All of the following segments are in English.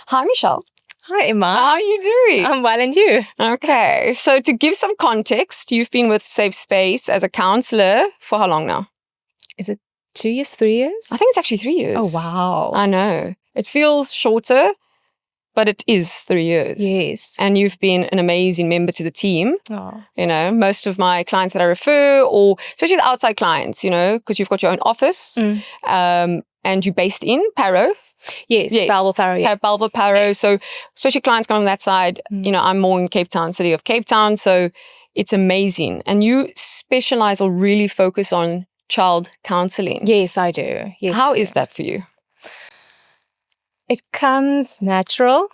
Hi, Michelle. Hi, Emma. How are you doing? I'm well, and you? Okay, so to give some context, you've been with Safe Space as a counsellor for how long now? Is it 2 years, 3 years? I think it's actually 3 years. Oh, wow. I know. It feels shorter, but it is 3 years. Yes. And you've been an amazing member to the team. Oh. You know, most of my clients that I refer, or especially the outside clients, you know, because you've got your own office and you're based in Paro. Yes, Bellville, Paro, yes. Bellville, Paro. So especially clients come from that side, you know, I'm more in Cape Town, city of Cape Town. So it's amazing. And you specialize or really focus on child counselling. Yes, I do. Yes, How is that for you? It comes natural.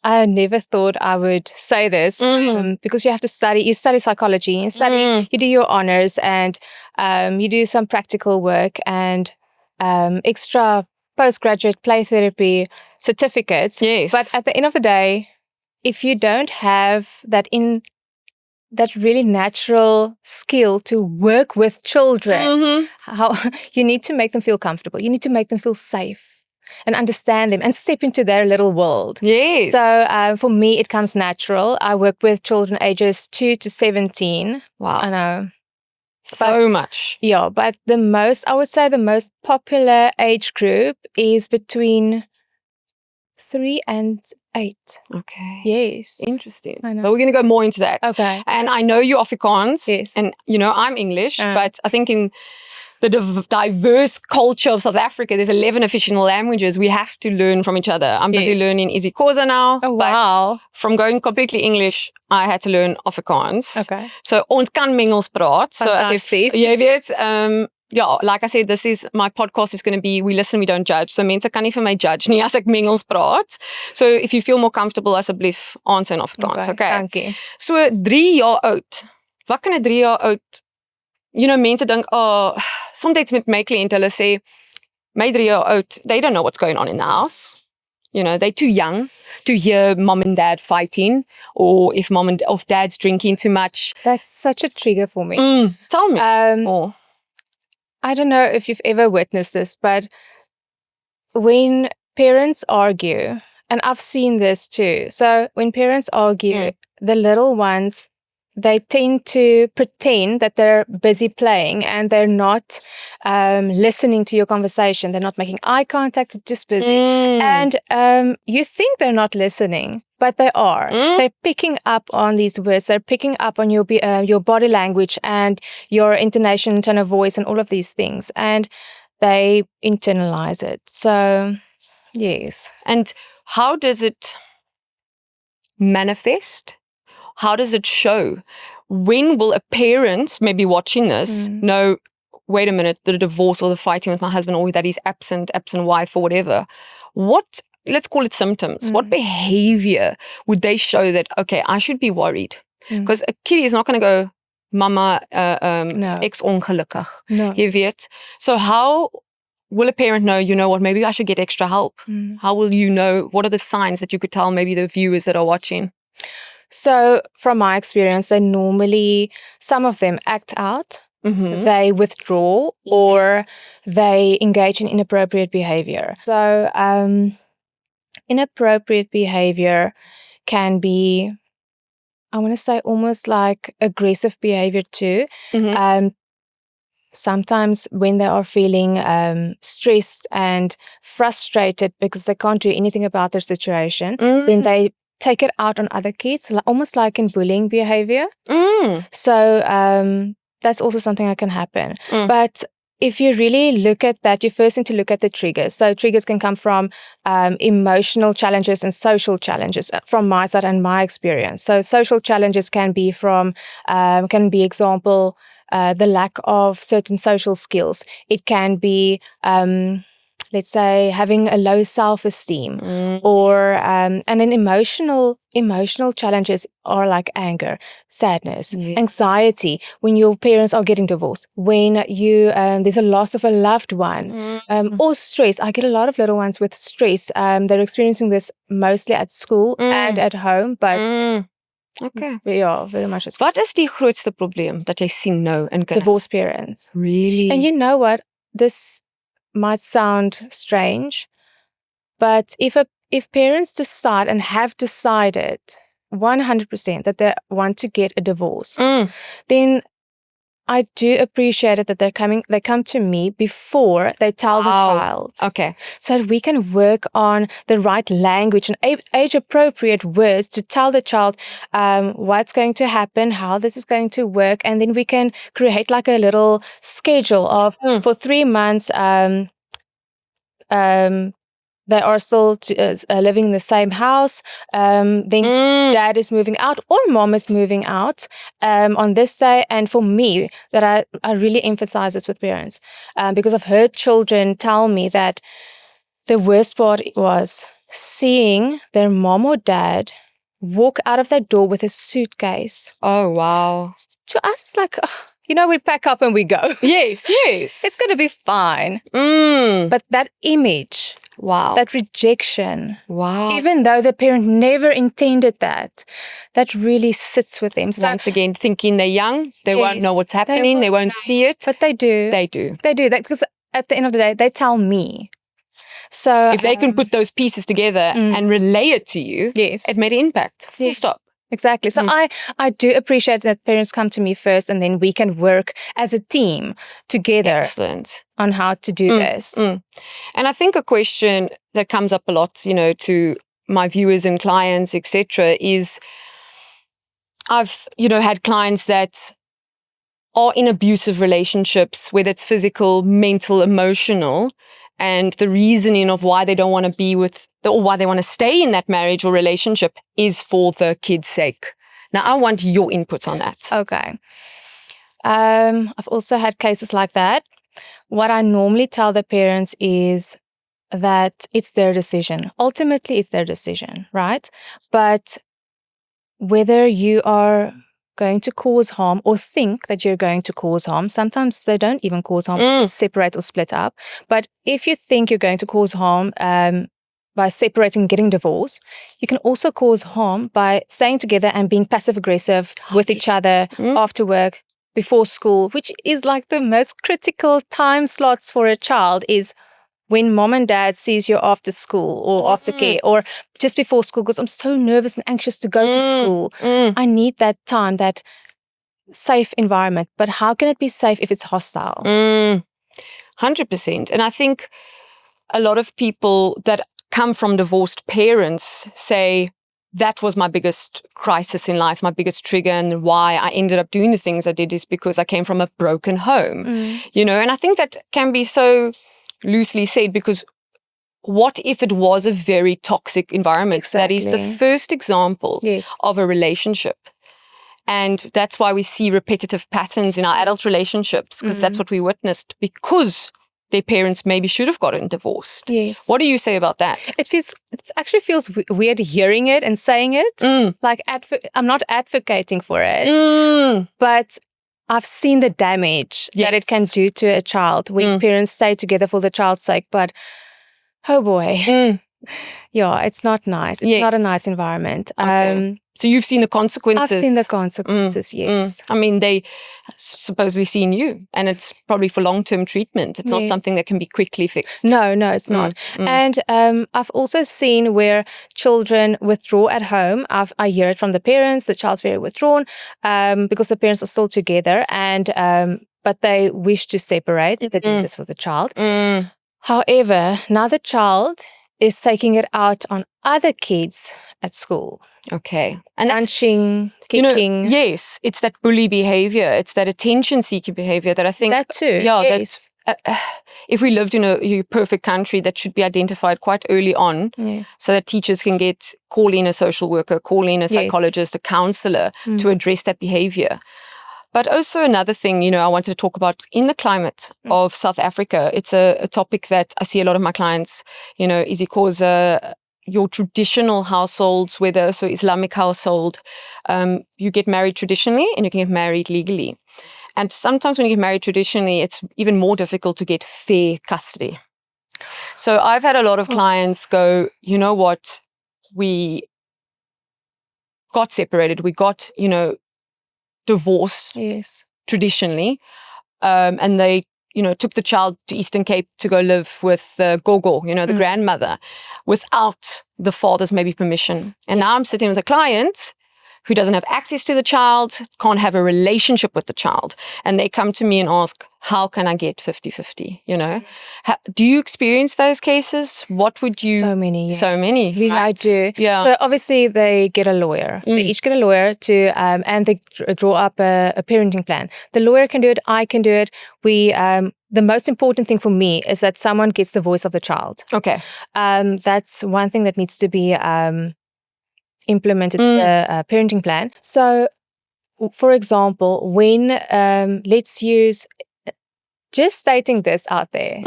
I never thought I would say this because you have to study. You study psychology, you do your honors, and you do some practical work and extra postgraduate play therapy certificates. Yes. But at the end of the day, if you don't have that really natural skill to work with children, how you need to make them feel comfortable. You need to make them feel safe and understand them and step into their little world. Yes. So for me, it comes natural. I work with children ages 2 to 17. Wow. I know. So much. Yeah, but I would say the most popular age group is between 3 and 8. Okay. Yes. Interesting. I know. But we're going to go more into that. Okay. And I know you're Afrikaans. Yes. And, you know, I'm English, but I think in the diverse culture of South Africa, there's 11 official languages. We have to learn from each other. I'm busy learning isiXhosa now. Oh, wow. From going completely English, I had to learn Afrikaans. Okay. So ons kan Mengels praat. So as if, jy weet, yeah, like I said, my podcast is going to be, we listen, we don't judge. So mense kan nie vir my judge nie as ek Mengels praat. So if you feel more comfortable, asseblief answer in Afrikaans. Okay. Dankie. So 3 jaar oud. Wat kan 'n 3 jaar oud? You know, mense dink, sometimes met my cliënte, hulle sê, my 3 jaar oud, they don't know what's going on in the house. You know, they're too young to hear mom and dad fighting, or if dad's drinking too much. That's such a trigger for me. Tell me. I don't know if you've ever witnessed this, but when parents argue, and I've seen this too, so when parents argue, the little ones, they tend to pretend that they're busy playing and they're not listening to your conversation. They're not making eye contact, they're just busy. And you think they're not listening, but they are. They're picking up on these words. They're picking up on your body language and your intonation, tone of voice, and all of these things. And they internalize it. So, yes. And how does it manifest? How does it show? When will a parent, maybe watching this, know, wait a minute, the divorce or the fighting with my husband, or that he's absent wife or whatever? What, let's call it symptoms. What behavior would they show that, okay, I should be worried? Because a kid is not going to go, mama, ex ongelukkig. No. Jy weet. So how will a parent know, you know what, maybe I should get extra help? How will you know, what are the signs that you could tell maybe the viewers that are watching? So from my experience, some of them act out, they withdraw, or they engage in inappropriate behavior. So inappropriate behavior can be, I want to say, almost like aggressive behavior too. Sometimes when they are feeling stressed and frustrated because they can't do anything about their situation, then they take it out on other kids, almost like in bullying behavior. So that's also something that can happen. But if you really look at that, you first need to look at the triggers. So triggers can come from emotional challenges and social challenges from my side and my experience. So social challenges can be example, the lack of certain social skills. It can be let's say having a low self-esteem, or and then emotional challenges are like anger, sadness, anxiety when your parents are getting divorced, when you there's a loss of a loved one, or stress. I get a lot of little ones with stress. They're experiencing this mostly at school and at home, but okay. Ja, very much. Wat is die grootste probleem dat jy sien nou in kinders? Divorced parents. Really? And you know what? This might sound strange, but if if parents decide and have decided 100% that they want to get a divorce, then I do appreciate it that they come to me before they tell the child. Okay. So that we can work on the right language and age-appropriate words to tell the child what's going to happen, how this is going to work, and then we can create like a little schedule of for 3 months. They are still living in the same house. Then dad is moving out or mom is moving out on this day. And for me, that I really emphasize this with parents because I've heard children tell me that the worst part was seeing their mom or dad walk out of that door with a suitcase. Oh, wow. To us, it's like, we pack up and we go. Yes. It's going to be fine. But that image... Wow. That rejection. Wow. Even though the parent never intended that really sits with them. So, once again, thinking they're young, they won't know what's happening, they won't see it. But they do. They do. They do that because at the end of the day, they tell me. So if they can put those pieces together and relay it to you, it made an impact. Full stop. Exactly. So I do appreciate that parents come to me first and then we can work as a team together. Excellent. On how to do this. And I think a question that comes up a lot, to my viewers and clients, etc., is I've, had clients that are in abusive relationships, whether it's physical, mental, emotional, and the reasoning of why they don't want to be with, or why they want to stay in that marriage or relationship is for the kid's sake. Now, I want your input on that. Okay. I've also had cases like that. What I normally tell the parents is that it's their decision. Ultimately, it's their decision, right? But whether you are going to cause harm or think that you're going to cause harm. Sometimes they don't even cause harm, separate or split up. But if you think you're going to cause harm by separating and getting divorced, you can also cause harm by staying together and being passive-aggressive with each other after work, before school, which is like the most critical time slots for a child is when mom and dad sees you after school or after care or just before school because I'm so nervous and anxious to go to school. I need that time, that safe environment. But how can it be safe if it's hostile? 100%. And I think a lot of people that come from divorced parents say, that was my biggest crisis in life, my biggest trigger, and why I ended up doing the things I did is because I came from a broken home, and I think that can be so loosely said because what if it was a very toxic environment? Exactly. That is the first example of a relationship. And that's why we see repetitive patterns in our adult relationships because that's what we witnessed because their parents maybe should have gotten divorced. Yes. What do you say about that? It actually feels weird hearing it and saying it. Like I'm not advocating for it, but I've seen the damage that it can do to a child when parents stay together for the child's sake. But oh boy, it's not nice. It's not a nice environment. Okay. So you've seen the consequences? I've seen the consequences, yes. I mean, they supposedly seen you and it's probably for long-term treatment. It's not something that can be quickly fixed. No, it's not. And I've also seen where children withdraw at home. I hear it from the parents. The child's very withdrawn because the parents are still together and but they wish to separate. They do this for the child. However, now the child is taking it out on other kids at school. Okay. And punching, kicking. Yes, it's that bully behavior. It's that attention-seeking behavior that I think... That too. Yeah, yes. If we lived in a perfect country, that should be identified quite early on so that teachers can call in a social worker, call in a psychologist, a counsellor to address that behavior. But also another thing, I wanted to talk about in the climate of South Africa. It's a topic that I see a lot of my clients, isiXhosa, your traditional households, whether Islamic household, you get married traditionally and you can get married legally. And sometimes when you get married traditionally, it's even more difficult to get fair custody. So I've had a lot of clients go, you know what, we got separated, we got, divorced traditionally, and they took the child to Eastern Cape to go live with Gogo, the grandmother, without the father's maybe permission. And now I'm sitting with a client who doesn't have access to the child, can't have a relationship with the child. And they come to me and ask, how can I get 50-50, Do you experience those cases? What would you... So many, yes. So many, really, right? I do. Yeah. So obviously they get a lawyer. They each get a lawyer to, and they draw up a parenting plan. The lawyer can do it, I can do it. The most important thing for me is that someone gets the voice of the child. Okay. That's one thing that needs to be implemented in the parenting plan. So, for example, when, let's use, just stating this out there,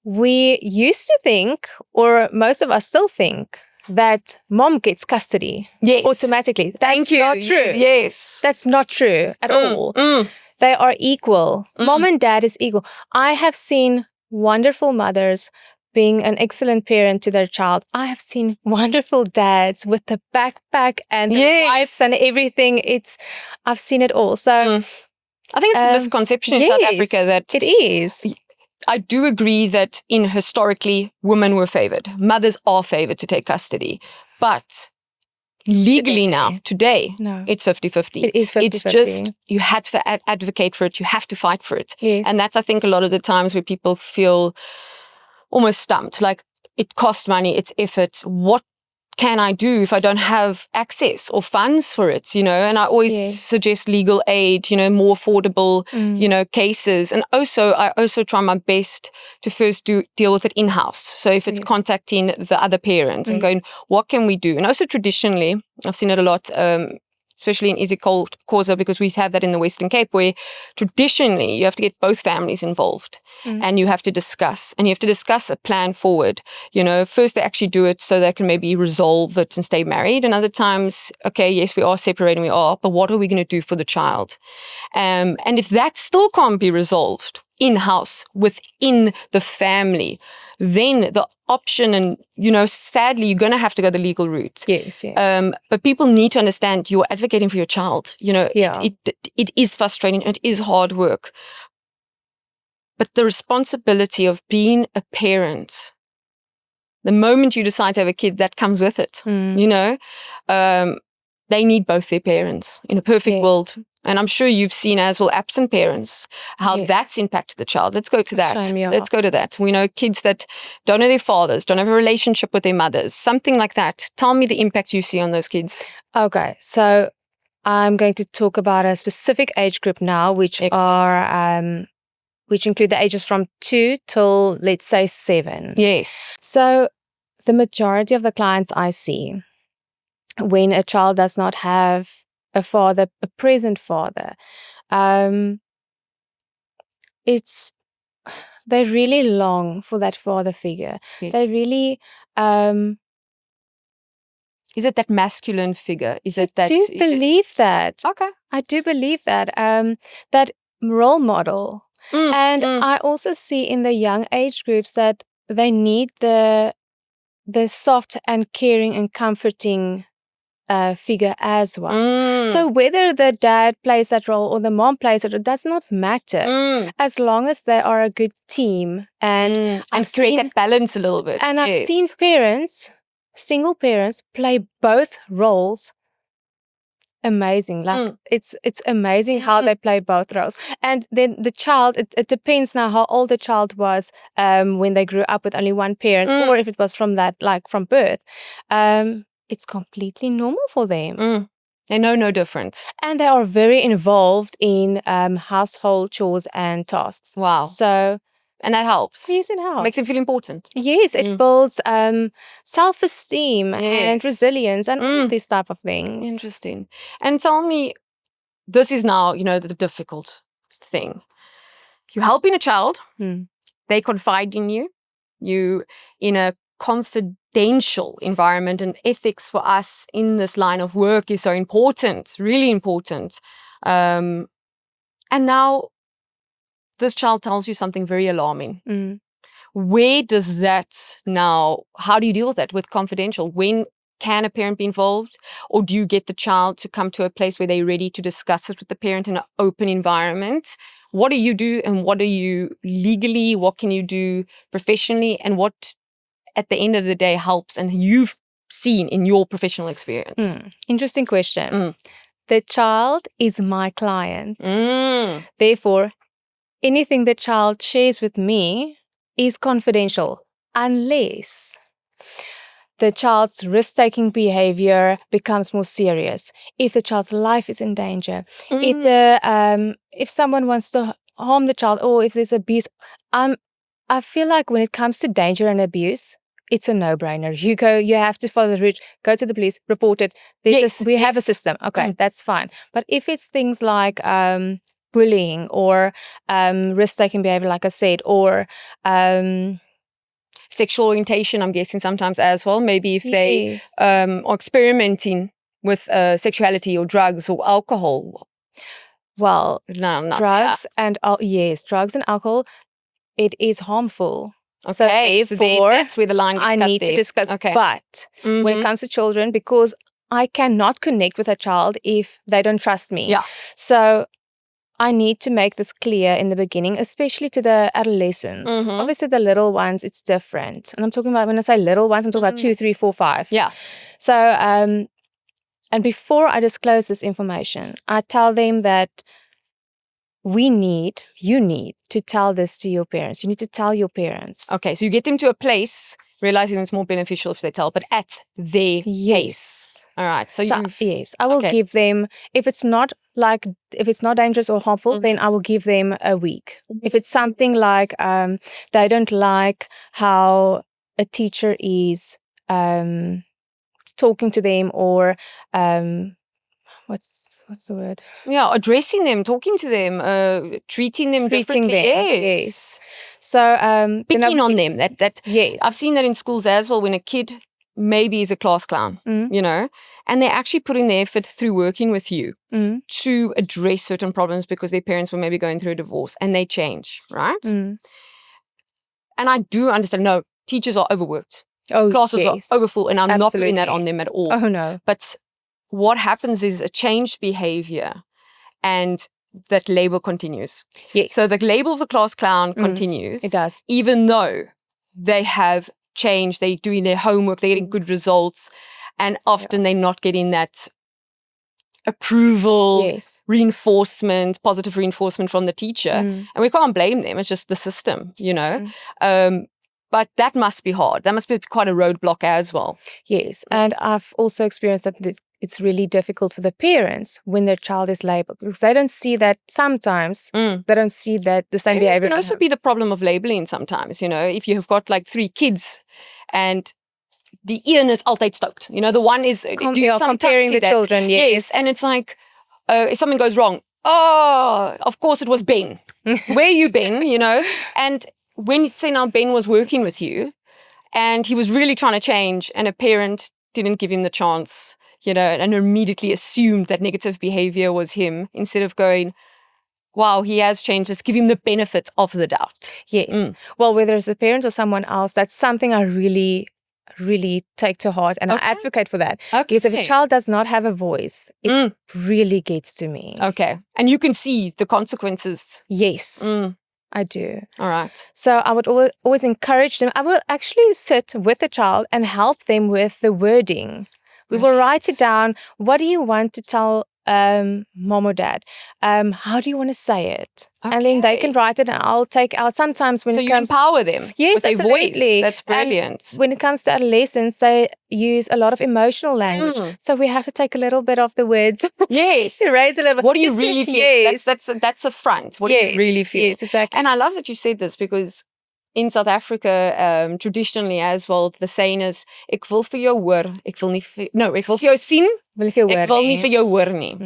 we used to think, or most of us still think, that mom gets custody automatically. That's not true. Yes. That's not true at all. They are equal. Mom and dad is equal. I have seen wonderful mothers being an excellent parent to their child. I have seen wonderful dads with the backpack and the wives and everything. I've seen it all. So I think it's a misconception in South Africa that it is. I do agree that historically women were favored. Mothers are favored to take custody. But legally today, it's 50-50. It is 50-50. It's just, you had to advocate for it. You have to fight for it. Yes. And that's, I think, a lot of the times where people feel almost stumped. Like, it costs money, it's effort. What can I do if I don't have access or funds for it, And I always suggest legal aid, more affordable, cases. And also, I also try my best to first deal with it in-house. So if it's contacting the other parent and going, what can we do? And also traditionally, I've seen it a lot, especially in isiXhosa, because we have that in the Western Cape, where traditionally you have to get both families involved and you have to discuss a plan forward. First they actually do it so they can maybe resolve it and stay married. And other times, okay, yes, we are separating, but what are we going to do for the child? And if that still can't be resolved in-house, within the family, then the option, and sadly you're going to have to go the legal route. Yes. But people need to understand you're advocating for your child. It is frustrating, it is hard work, but the responsibility of being a parent, the moment you decide to have a kid, that comes with it. They need both their parents in a perfect world. And I'm sure you've seen as well absent parents, how that's impacted the child. Let's go to that. Let's go to that. We know kids that don't know their fathers, don't have a relationship with their mothers, something like that. Tell me the impact you see on those kids. Okay, so I'm going to talk about a specific age group now, which include the ages from 2 till, let's say, 7. Yes. So the majority of the clients I see, when a child does not have a father, a present father, they really long for that father figure. Yes. They really is it that masculine figure? Is it that? I do believe that. Okay. I do believe that. That role model. I also see in the young age groups that they need the soft and caring and comforting figure as well. So whether the dad plays that role or the mom plays it, it does not matter as long as they are a good team and create that balance a little bit. And I've seen single parents play both roles amazing. Like it's amazing how they play both roles. And then the child, it depends now how old the child was when they grew up with only one parent, or if it was from birth. It's completely normal for them. They know no different. And they are very involved in household chores and tasks. Wow. And that helps. Yes, it helps. Makes them feel important. Yes, it builds self-esteem and resilience and all these type of things. Interesting. And tell me, this is now, the difficult thing. You're helping a child. They confide in you. You in a confidential environment, and ethics for us in this line of work is so important, really important. And now this child tells you something very alarming. Where does that now, how do you deal with that with confidential? When can a parent be involved? Or do you get the child to come to a place where they're ready to discuss it with the parent in an open environment? What do you do, and what do you legally, what can you do professionally, and what at the end of the day helps and you've seen in your professional experience? Interesting question. The child is my client. Mm. Therefore, anything the child shares with me is confidential unless the child's risk-taking behavior becomes more serious. If the child's life is in danger, if someone wants to harm the child, or if there's abuse, I feel like when it comes to danger and abuse, it's a no-brainer. You have to follow the route, go to the police, report it. We have a system. Okay, that's fine. But if it's things like bullying or risk-taking behavior, like I said, or sexual orientation, I'm guessing sometimes as well. Maybe if they are experimenting with sexuality or drugs or alcohol. Well, no, not drugs and alcohol, it is harmful. Okay, so therefore, that's where the line gets cut. I need to discuss. Okay. But when it comes to children, because I cannot connect with a child if they don't trust me. Yeah. So I need to make this clear in the beginning, especially to the adolescents. Obviously, the little ones, it's different. And I'm talking about, when I say little ones, I'm talking about 2, 3, 4, 5. Yeah. So, and before I disclose this information, I tell them that you need to tell this to your parents. You need to tell your parents. Okay, so you get them to a place, realizing it's more beneficial if they tell, but at their pace. All right. So yes, I will give them, if it's not dangerous or harmful, then I will give them a week. If it's something like they don't like how a teacher is talking to them, or what's the word? Yeah, addressing them, talking to them, treating them differently. Yes. So picking on them. That yeah. I've seen that in schools as well, when a kid maybe is a class clown, you know, and they're actually putting their effort through working with you to address certain problems because their parents were maybe going through a divorce, and they change, right? And I do understand, no, teachers are overworked. Classes are overfull, and I'm not putting that on them at all. Oh, no. But what happens is a changed behavior, and that label continues. Yes. So the label of the class clown continues. It does. Even though they have changed, they're doing their homework, they're getting good results, and often they're not getting that approval, reinforcement, positive reinforcement from the teacher. And we can't blame them. It's just the system, you know. But that must be hard. That must be quite a roadblock as well. Yes. And I've also experienced that it's really difficult for the parents when their child is labeled, because they don't see that sometimes. They don't see that the same behavior. It can also be the problem of labeling sometimes, you know, if you have got like 3 kids and the een is altyd stout. You know, the one is comparing the children. Yes. And it's like, if something goes wrong, of course it was Ben. Where you Ben, you know? And when you say now Ben was working with you and he was really trying to change, and a parent didn't give him the chance, you know, and immediately assumed that negative behavior was him, instead of going, wow, he has changed, let's give him the benefit of the doubt. Yes. Well, whether it's a parent or someone else, that's something I really take to heart, and I advocate for that. Because if a child does not have a voice, it really gets to me. Okay. And you can see the consequences. Yes. I do. All right. So I would always encourage them. I will actually sit with the child and help them with the wording. We will write it down. What do you want to tell mom or dad? How do you want to say it? And then they can write it, and I'll take out sometimes when so it comes. So you empower them with a voice. That's brilliant. And when it comes to adolescents, they use a lot of emotional language. So we have to take a little bit of the words. Yes. Erase a little bit. What do you really feel? Yes. That's a front. What do you really feel? Yes, exactly. And I love that you said this, because in South Africa, traditionally as well, the saying is, ek wil vir jou hoor, ek wil vir jou sien, ek wil nie vir jou hoor nie.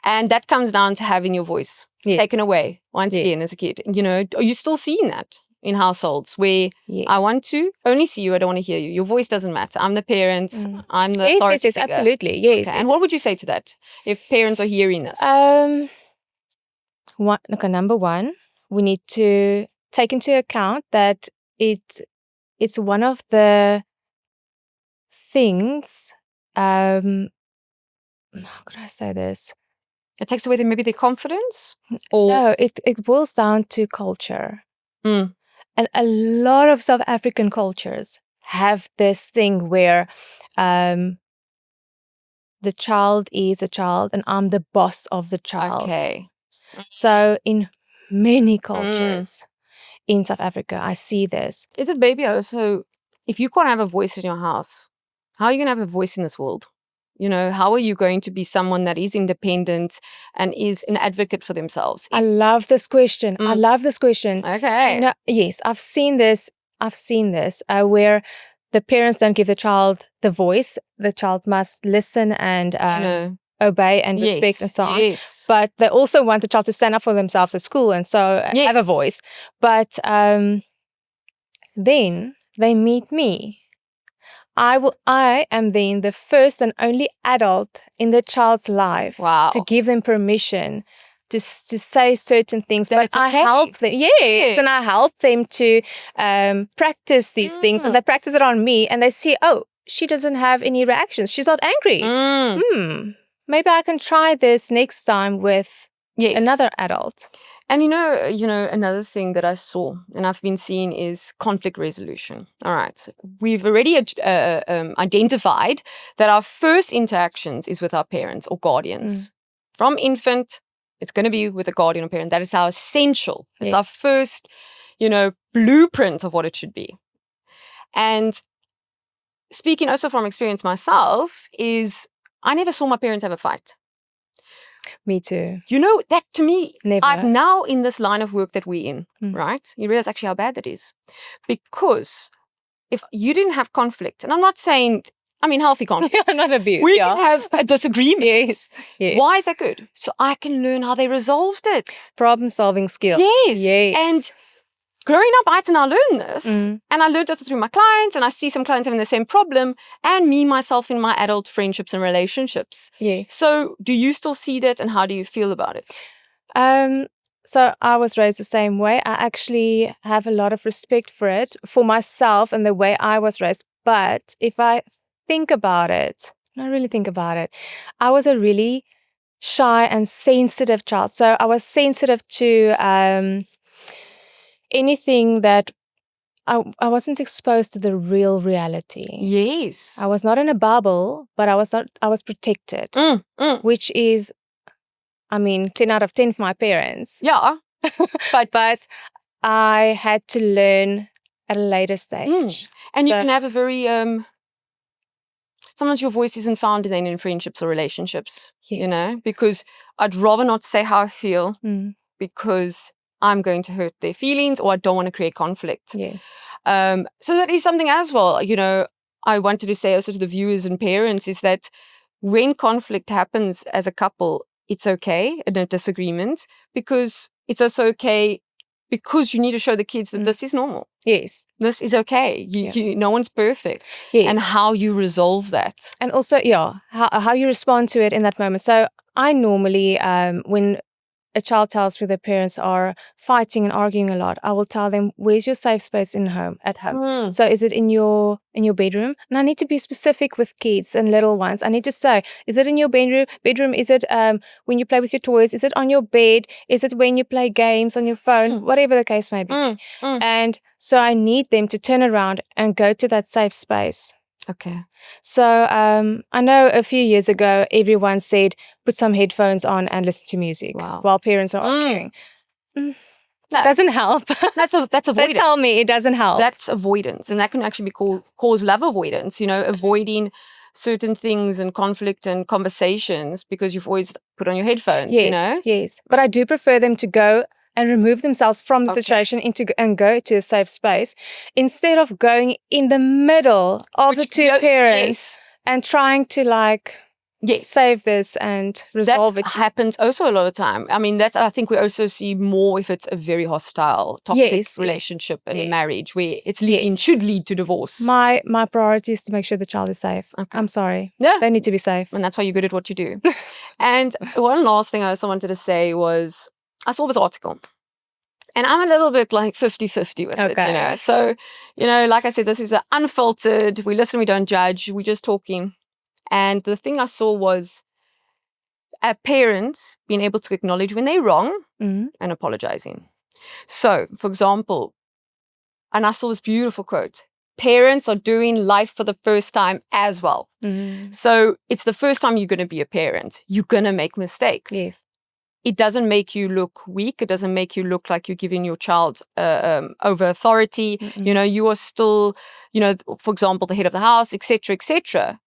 And that comes down to having your voice taken away once again as a kid. You know, are you still seeing that in households where I want to only see you, I don't want to hear you. Your voice doesn't matter. I'm the parent, I'm the authority Yes, figure. Absolutely. Yes. Okay. And what would you say to that if parents are hearing this? Number one, we need to take into account that it's one of the things how could I say this? It takes away maybe their confidence? Or No, it boils down to culture. Mm. And a lot of South African cultures have this thing where the child is a child and I'm the boss of the child. Okay. So in many cultures in South Africa, I see this. Is it maybe also, if you can't have a voice in your house, how are you going to have a voice in this world? You know, how are you going to be someone that is independent and is an advocate for themselves? I love this question. I love this question. Okay. No, yes, I've seen this where the parents don't give the child the voice. The child must listen and obey and respect and so on. Yes. But they also want the child to stand up for themselves at school and so have a voice. But then they meet me. I am then the first and only adult in the child's life to give them permission to say certain things, but I help them. Yes, and I help them to practice these things, and they practice it on me, and they see, oh, she doesn't have any reactions. She's not angry. Maybe I can try this next time with another adult. And you know, another thing that I saw and I've been seeing is conflict resolution. All right. We've already identified that our first interactions is with our parents or guardians. From infant, it's going to be with a guardian or parent. That is our essential. It's our first, blueprint of what it should be. And speaking also from experience myself is I never saw my parents have a fight. Me too. You know, that to me, never. I've now in this line of work that we're in, right? You realize actually how bad that is. Because if you didn't have conflict, and I'm not saying, healthy conflict. Not abuse. We can have a disagreement. Yes. Why is that good? So I can learn how they resolved it. Problem solving skills. Yes. And growing up, I had to now learn this. And I learned also through my clients, and I see some clients having the same problem, and me, myself, in my adult friendships and relationships. Yes. So do you still see that, and how do you feel about it? So I was raised the same way. I actually have a lot of respect for it, for myself and the way I was raised. But if I think about it, I really think about it, I was a really shy and sensitive child. So I was sensitive to anything that I wasn't exposed to the real reality. Yes. I was not in a bubble, but I was protected, which is, 10 out of 10 for my parents. Yeah. But I had to learn at a later stage. And you can have a very, sometimes your voice isn't found then in friendships or relationships, because I'd rather not say how I feel because I'm going to hurt their feelings or I don't want to create conflict. Yes. So that is something as well, I wanted to say also to the viewers and parents is that when conflict happens as a couple, it's okay in a disagreement because it's also okay because you need to show the kids that this is normal. Yes. This is okay. No one's perfect. Yes. And how you resolve that. And also, how you respond to it in that moment. So I normally, when a child tells me their parents are fighting and arguing a lot, I will tell them, where's your safe space at home? So is it in your bedroom? And I need to be specific with kids and little ones. I need to say, is it in your bedroom? Is it when you play with your toys? Is it on your bed? Is it when you play games on your phone? Whatever the case may be. And so I need them to turn around and go to that safe space. Okay. So I know a few years ago, everyone said, put some headphones on and listen to music while parents are arguing. That doesn't help. That's avoidance. They tell me it doesn't help. That's avoidance. And that can actually be cause love avoidance, avoiding certain things and conflict and conversations because you've always put on your headphones, Yes. But I do prefer them to go and remove themselves from the situation and go to a safe space instead of going in the middle of the two parents and trying to save this and resolve it. That happens also a lot of time. I think we also see more if it's a very hostile, toxic relationship and a marriage where it's should lead to divorce. My priority is to make sure the child is safe. Okay. I'm sorry. Yeah. They need to be safe. And that's why you're good at what you do. And one last thing I also wanted to say was, I saw this article and I'm a little bit 50-50 with it, So, like I said, this is unfiltered. We listen, we don't judge. We're just talking. And the thing I saw was a parent being able to acknowledge when they're wrong and apologizing. So, for example, and I saw this beautiful quote, parents are doing life for the first time as well. So it's the first time you're going to be a parent. You're going to make mistakes. Yes. It doesn't make you look weak. It doesn't make you look like you're giving your child over authority. You know, you are still, you know, for example, the head of the house, etc., etc.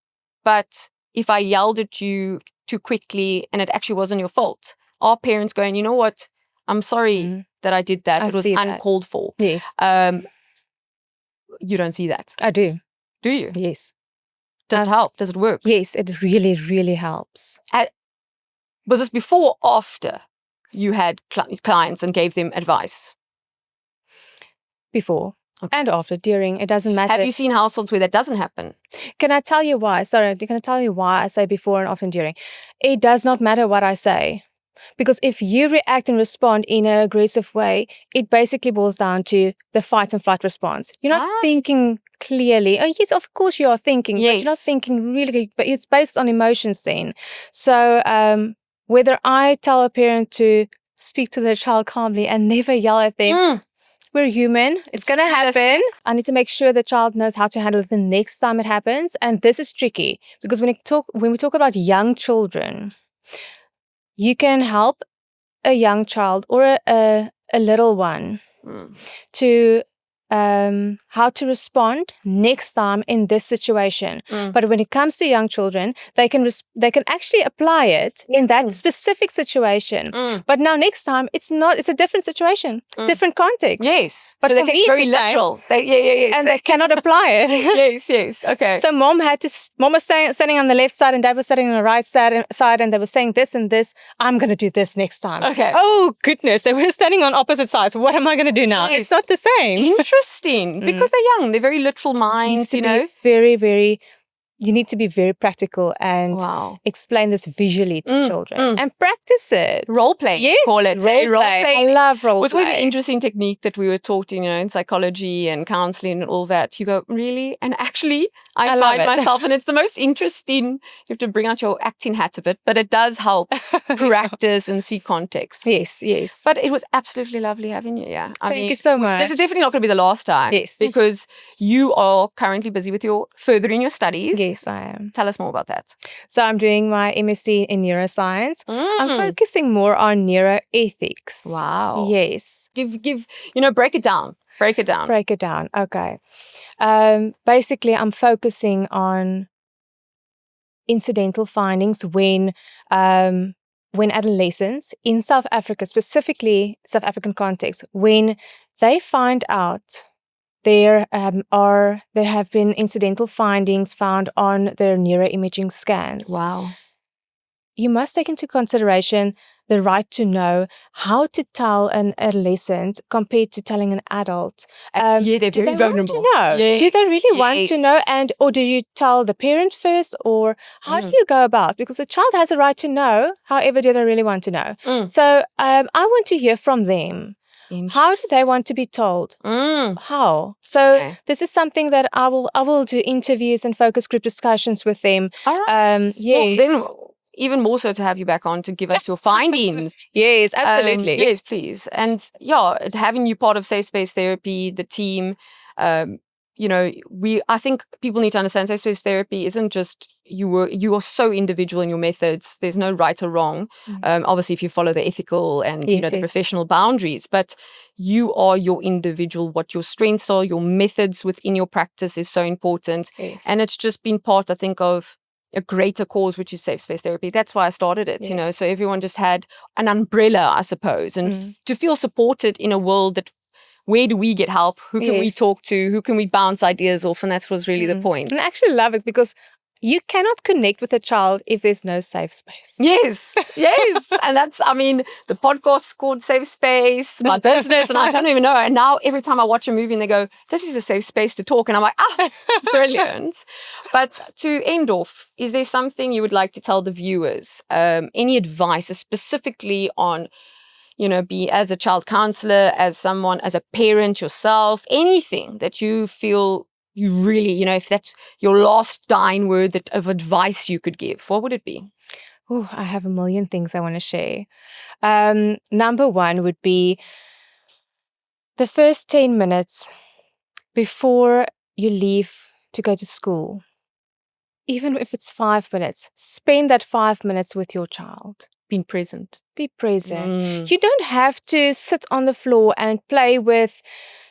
But if I yelled at you too quickly and it actually wasn't your fault, our parents going, you know what, I'm sorry that I did that. It was uncalled for. Yes. You don't see that. I do. Do you? Yes. Does it help? Does it work? Yes, it really, really helps. Was this before or after you had clients and gave them advice? Before and after, during, it doesn't matter. Have you seen households where that doesn't happen? Can I tell you why? Sorry, can I tell you why I say before and often during? It does not matter what I say. Because if you react and respond in an aggressive way, it basically boils down to the fight and flight response. You're not thinking clearly. Oh, yes, of course you are thinking, but you're not thinking really, but it's based on emotions then. So whether I tell a parent to speak to their child calmly and never yell at them, we're human. It's going to happen. I need to make sure the child knows how to handle it the next time it happens. And this is tricky because when we talk about young children, you can help a young child or a little one to how to respond next time in this situation. But when it comes to young children, they can actually apply it in that specific situation. But now next time, it's a different situation, different context. Yes. But so they take it very literal. And they cannot apply it. Yes. Okay. So mom was standing on the left side and dad was sitting on the right side and they were saying this and this. I'm going to do this next time. Okay. Oh, goodness. They were standing on opposite sides. What am I going to do now? Yes. It's not the same. Interesting. Because they're young. They're very literal minds, you know. Very, very, you need to be very practical and explain this visually to children and practice it. Role play, call it. Role play. I love role play. It was an interesting technique that we were taught, you know, in psychology and counseling and all that. You go, really? And actually, I find myself, and it's the most interesting, you have to bring out your acting hat a bit, but it does help practice and see context. Yes. But it was absolutely lovely having you, Thank you so much. This is definitely not going to be the last time. Yes. Because you are currently busy with furthering your studies. Yes, I am. Tell us more about that. So I'm doing my MSc in neuroscience. I'm focusing more on neuroethics. Wow. Yes. Break it down. Break it down. Okay. Basically, I'm focusing on incidental findings when adolescents in South Africa, specifically South African context, when they find out there have been incidental findings found on their neuroimaging scans. Wow. You must take into consideration the right to know how to tell an adolescent compared to telling an adult. They're very vulnerable. Want to know? Yes. Do they really want to know? Or do you tell the parent first? Or how do you go about? Because the child has a right to know. However, do they really want to know? So I want to hear from them. How do they want to be told? How? So this is something that I will do interviews and focus group discussions with them. All right. Yes. Well, then even more so to have you back on to give us your findings. Yes, absolutely. Yes, please. And having you part of Safe Space Therapy, the team, I think people need to understand Safe Space Therapy isn't just you are so individual in your methods. There's no right or wrong. Obviously, if you follow the ethical and the professional boundaries, but you are your individual. What your strengths are, your methods within your practice is so important. Yes. And it's just been part, I think, of a greater cause, which is Safe Space Therapy. That's why I started it, so everyone just had an umbrella, I suppose, and to feel supported in a world that, where do we get help? Who can we talk to? Who can we bounce ideas off? And that was really the point. And I actually love it because you cannot connect with a child if there's no safe space. Yes. And that's, the podcast is called Safe Space, my business, and I don't even know. And now every time I watch a movie and they go, this is a safe space to talk. And I'm like, brilliant. But to end off, is there something you would like to tell the viewers? Any advice specifically on, be as a child counselor, as a parent yourself, anything that you feel you really, if that's your last dying word of advice you could give, what would it be? Oh, I have a million things I want to share. Number one would be the first 10 minutes before you leave to go to school. Even if it's 5 minutes, spend that 5 minutes with your child. Being present. Be present. You don't have to sit on the floor and play with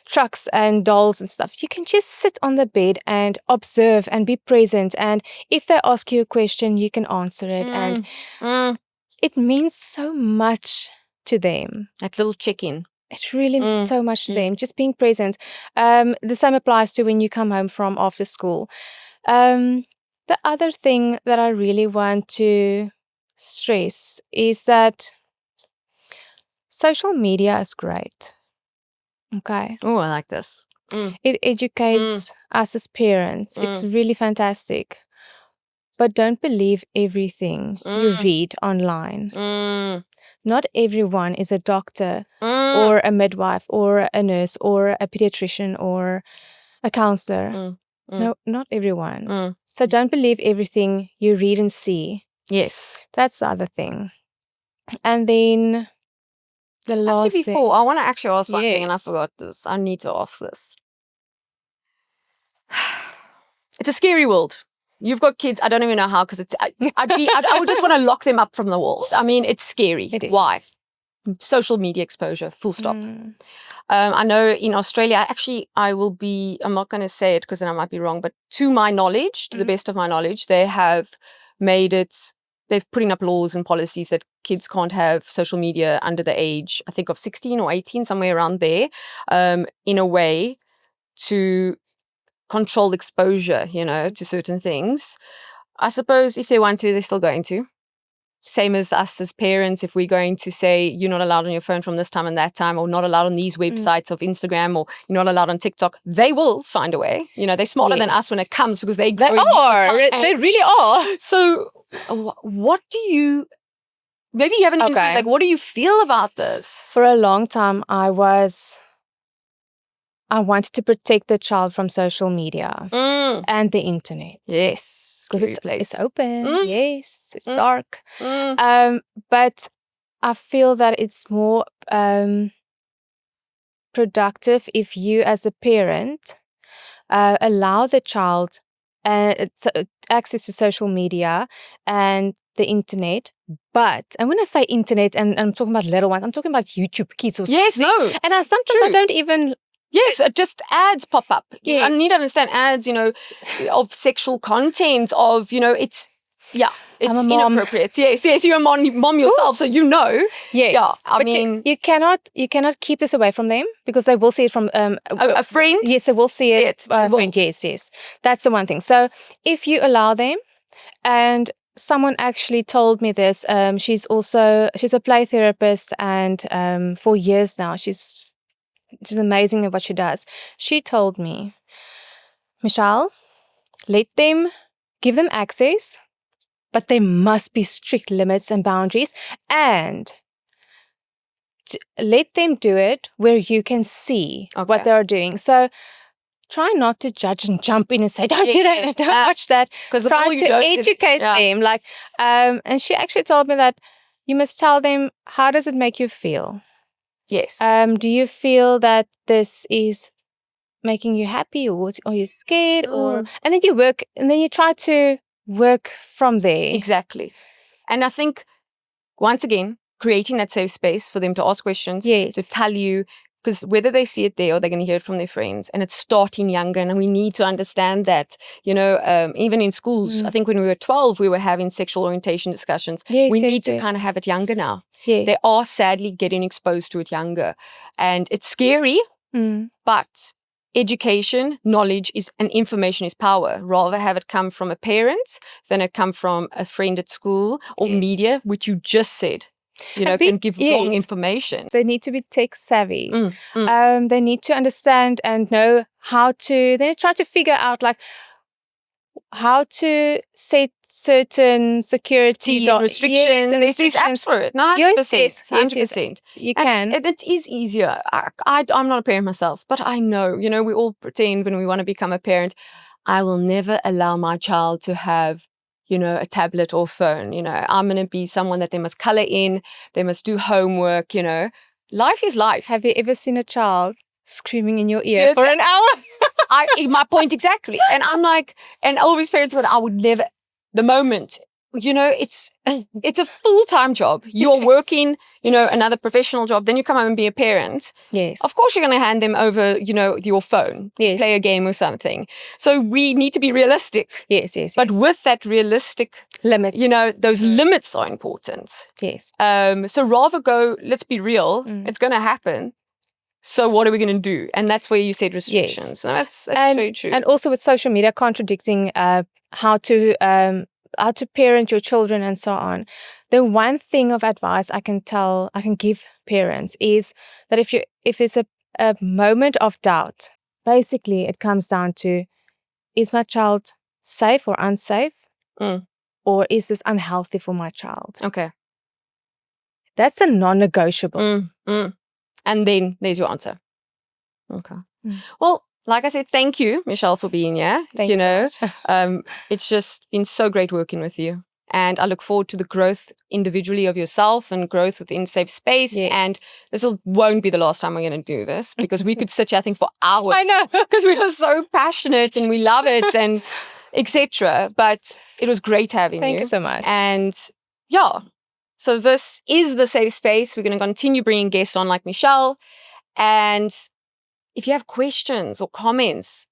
trucks and dolls and stuff. You can just sit on the bed and observe and be present. And if they ask you a question, you can answer it. And it means so much to them. That little check-in. It really means so much to them. Just being present. The same applies to when you come home from after school. The other thing that I really want to stress is that social media is great. Okay. Oh, I like this. It educates us as parents. It's really fantastic. But don't believe everything you read online. Not everyone is a doctor or a midwife or a nurse or a pediatrician or a counselor. No, not everyone. So don't believe everything you read and see. Yes. That's the other thing. And then the last actually, before, I want to actually ask one thing, and I Yes. forgot this. I need to ask this. It's a scary world. You've got kids. I don't even know how, because I would just want to lock them up from the wall. I mean, it's scary. It is. Why? Social media exposure, full stop. I know in Australia, actually, I'm not going to say it because then I might be wrong, but to my knowledge, to the best of my knowledge, they have they've putting up laws and policies that kids can't have social media under the age, I think, of 16 or 18, somewhere around there, in a way to control exposure, to certain things. I suppose if they want to, they're still going to. Same as us as parents, if we're going to say you're not allowed on your phone from this time and that time, or not allowed on these websites of Instagram, or you're not allowed on TikTok, they will find a way. They're smarter than us when it comes, because they are. They really are. So what do you, maybe you haven't Okay. like, what do you feel about this? For a long time, I wanted to protect the child from social media and the internet. Yes. Because it's open. Yes, it's dark. Mm. But I feel that it's more productive if you, as a parent, allow the child access to social media and the internet. And when I say internet, and I'm talking about little ones, I'm talking about YouTube Kids or Yes, something. no. And sometimes I don't even. Yes, just ads pop up. Yes. I need to understand ads, of sexual content, of, it's inappropriate. Yes, you're a mom yourself, so Yes. Yeah, but you cannot keep this away from them, because they will see it from a friend. Yes, they will see it. A friend. Yes. That's the one thing. So if you allow them, and someone actually told me this. She's a play therapist, and for years now she's amazing at what she does. She told me, Michelle, give them access, but there must be strict limits and boundaries, and let them do it where you can see what they're doing. So try not to judge and jump in and say, don't do that, don't watch that. Because try to educate them. And she actually told me that you must tell them, how does it make you feel? Yes. Do you feel that this is making you happy, or are you scared? And then you try to work from there. Exactly. And I think, once again, creating that safe space for them to ask questions, to tell you, because whether they see it there or they're going to hear it from their friends, and it's starting younger, and we need to understand that, even in schools, I think when we were 12, we were having sexual orientation discussions. We need to kind of have it younger now. Yeah. They are sadly getting exposed to it younger. And it's scary, but education, knowledge and information is power. Rather have it come from a parent than it come from a friend at school or media, which you just said. Can give wrong information. They need to be tech savvy. They need to understand and know how to, then try to figure out, how to set certain security restrictions. Yes, and There's these apps for it. No, 100%. Yes, 100%. you can. And it is easier. I'm not a parent myself, but I know, we all pretend when we want to become a parent, I will never allow my child to have, a tablet or phone. I'm going to be someone that they must color in, they must do homework, Life is life. Have you ever seen a child screaming in your ear for an hour? My point exactly. And I'm like, and all these parents, I would never, the moment, it's a full-time job. You're working, another professional job. Then you come home and be a parent. Yes. Of course, you're going to hand them over, your phone, yes. play a game or something. So we need to be realistic. Yes. But with that realistic limits, those limits are important. Yes. So rather go, let's be real. It's going to happen. So what are we going to do? And that's where you said restrictions. Yes. No, that's very true. And also with social media contradicting how to parent your children and so on. The one thing of advice I can give parents is that if there's a moment of doubt, basically it comes down to, is my child safe or unsafe? Or is this unhealthy for my child? Okay. That's a non-negotiable. And then there's your answer. Okay. Well, like I said, thank you, Michelle, for being here. Thanks so much. It's just been so great working with you. And I look forward to the growth individually of yourself and growth within Safe Space. Yes. And this won't be the last time we're going to do this, because we could sit here, I think, for hours. I know. Because we are so passionate and we love it and etc. But it was great having you. Thank you so much. And yeah. So this is the Safe Space. We're going to continue bringing guests on like Michelle. And if you have questions or comments,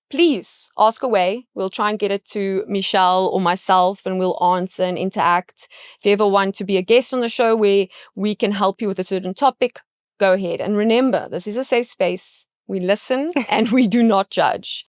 please ask away. We'll try and get it to Michelle or myself, and we'll answer and interact. If you ever want to be a guest on the show where we can help you with a certain topic, go ahead. And remember, this is a safe space. We listen and we do not judge.